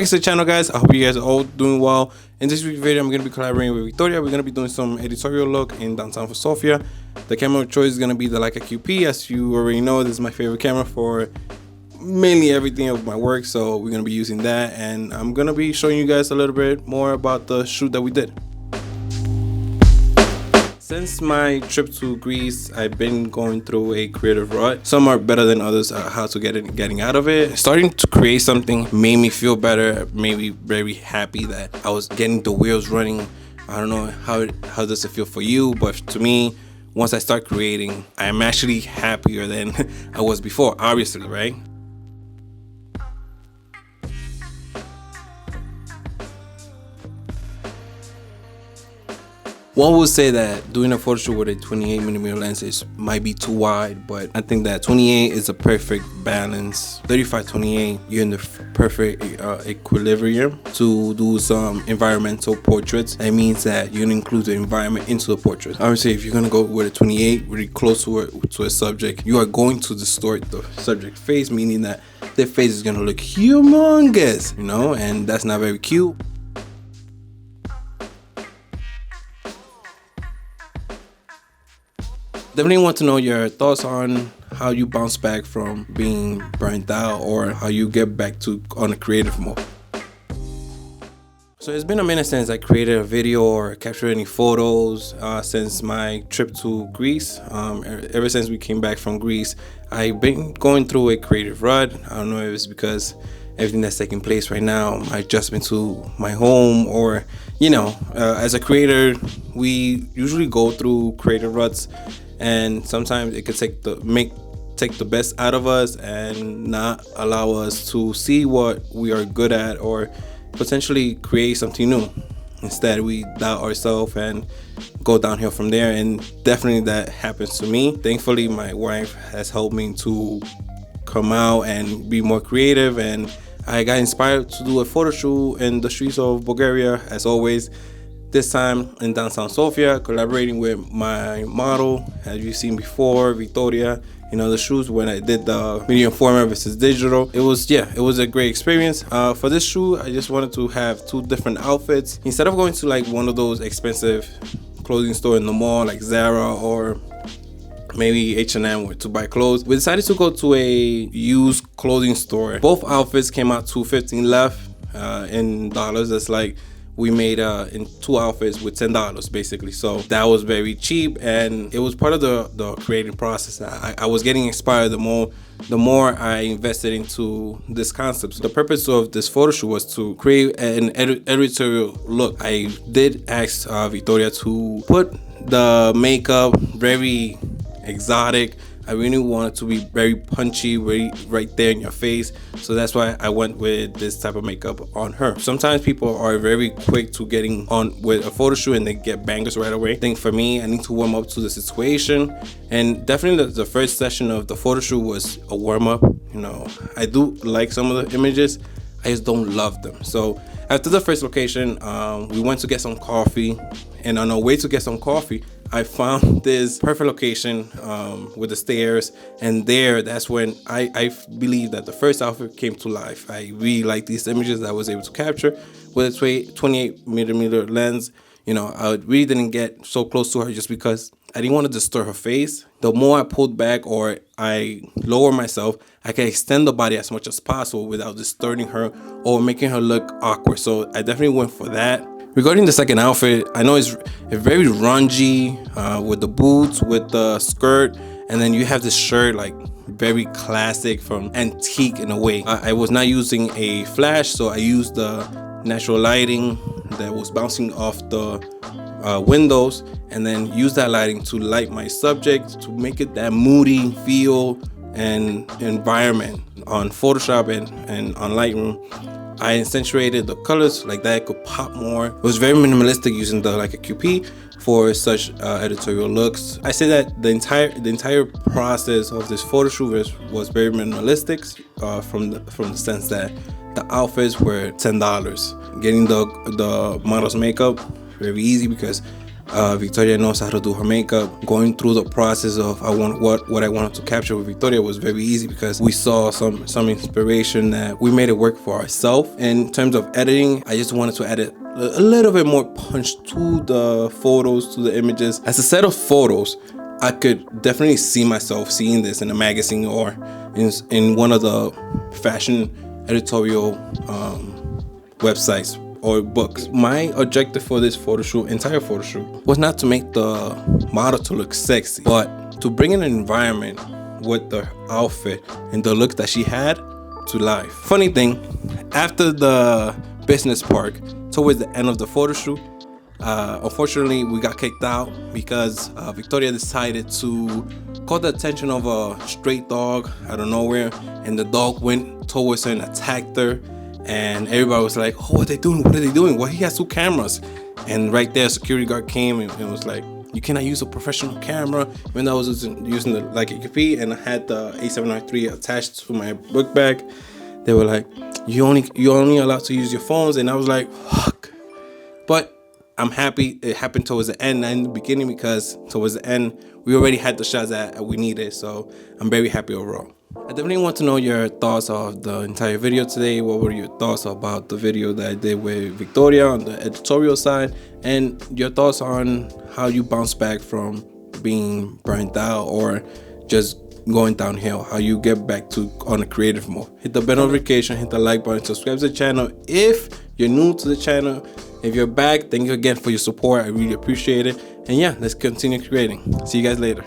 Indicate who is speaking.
Speaker 1: to the channel, guys. I hope you guys are all doing well. In this week's video, I'm going to be collaborating with Victoria. We're going to be doing some editorial look in downtown for Sofia. The camera of choice is going to be the Leica Q. As you already know, this is my favorite camera for mainly everything of my work, so we're going to be using that, and I'm going to be showing you guys a little bit more about the shoot that we did. Since my trip to Greece, I've been going through a creative rut. Some are better than others at how to getting out of it. Starting to create something made me feel better, made me very happy that I was getting the wheels running. I don't know how does it feel for you, but to me, once I start creating, I'm actually happier than I was before, obviously, right? One would say that doing a photo shoot with a 28mm lens might be too wide, but I think that 28 is a perfect balance. 35-28, you're in the perfect equilibrium to do some environmental portraits. That means that you include the environment into the portrait. Obviously, if you're gonna go with a 28 really close to a subject, you are going to distort the subject's face, meaning that their face is gonna look humongous, you know, and that's not very cute. Definitely want to know your thoughts on how you bounce back from being burnt out, or how you get back to on a creative mode. So it's been a minute since I created a video or captured any photos since my trip to Greece. Ever since we came back from Greece, I've been going through a creative rut. I don't know if it's because everything that's taking place right now, my adjustment to my home, or you know, as a creator, we usually go through creative ruts. And sometimes it could take the best out of us and not allow us to see what we are good at, or potentially create something new. Instead, we doubt ourselves and go downhill from there, and definitely that happens to me. Thankfully, my wife has helped me to come out and be more creative, and I got inspired to do a photo shoot in the streets of Bulgaria, as always. This time in downtown Sofia, collaborating with my model, as you've seen before, Victoria, in other shoots when I did the medium format versus digital. It was a great experience. For this shoot, I just wanted to have two different outfits. Instead of going to like one of those expensive clothing store in the mall like Zara or maybe H&M to buy clothes, we decided to go to a used clothing store. Both outfits came out to $15 left in dollars. That's like we made in two outfits with $10 basically. So that was very cheap, and it was part of the creating process. I was getting inspired the more I invested into this concept. So the purpose of this photo shoot was to create an editorial look. I did ask Victoria to put the makeup very exotic. I really wanted to be very punchy, right there in your face. So that's why I went with this type of makeup on her. Sometimes people are very quick to getting on with a photo shoot and they get bangers right away. I think for me, I need to warm up to the situation. And definitely the first session of the photo shoot was a warm up. You know, I do like some of the images, I just don't love them. So after the first location, we went to get some coffee. And on our way to get some coffee, I found this perfect location with the stairs, and that's when I believe that the first outfit came to life. I really like these images that I was able to capture with a 28mm lens. You know, I really didn't get so close to her just because I didn't want to disturb her face. The more I pulled back or I lower myself, I can extend the body as much as possible without disturbing her or making her look awkward. So I definitely went for that. Regarding the second outfit, I know it's very grungy with the boots, with the skirt, and then you have this shirt like very classic from antique in a way. I was not using a flash, so I used the natural lighting that was bouncing off the windows, and then use that lighting to light my subject to make it that moody feel and environment. On Photoshop and on Lightroom, I accentuated the colors like that it could pop more. It was very minimalistic using the Leica Q for such editorial looks. I say that the entire process of this photo shoot was very minimalistic from the sense that the outfits were $10. Getting the model's makeup very easy because Victoria knows how to do her makeup. Going through the process of what I wanted to capture with Victoria was very easy because we saw some inspiration that we made it work for ourselves. In terms of editing, I just wanted to add a little bit more punch to the photos, to the images. As a set of photos, I could definitely see myself seeing this in a magazine or in one of the fashion editorial websites or books. My objective for this entire photo shoot, was not to make the model to look sexy, but to bring in an environment with the outfit and the look that she had to life. Funny thing, after the business park, towards the end of the photo shoot, unfortunately we got kicked out because Victoria decided to call the attention of a stray dog out of nowhere, and the dog went towards her and attacked her. And everybody was like, oh, what are they doing? What are they doing? Well, he has 2 cameras. And right there, a security guard came and was like, you cannot use a professional camera. Even though I was using the Leica Q and I had the A7R III attached to my book bag, they were like, you're only allowed to use your phones. And I was like, fuck. But I'm happy it happened towards the end, not in the beginning, because towards the end, we already had the shots that we needed. So I'm very happy overall. I definitely want to know your thoughts of the entire video today. What were your thoughts about the video that I did with Victoria on the editorial side, and your thoughts on how you bounce back from being burnt out or just going downhill, how you get back to on a creative mode. Hit the bell notification, hit the like button, subscribe to the channel if you're new to the channel. If you're back, thank you again for your support. I really appreciate it. And yeah, let's continue creating. See you guys later.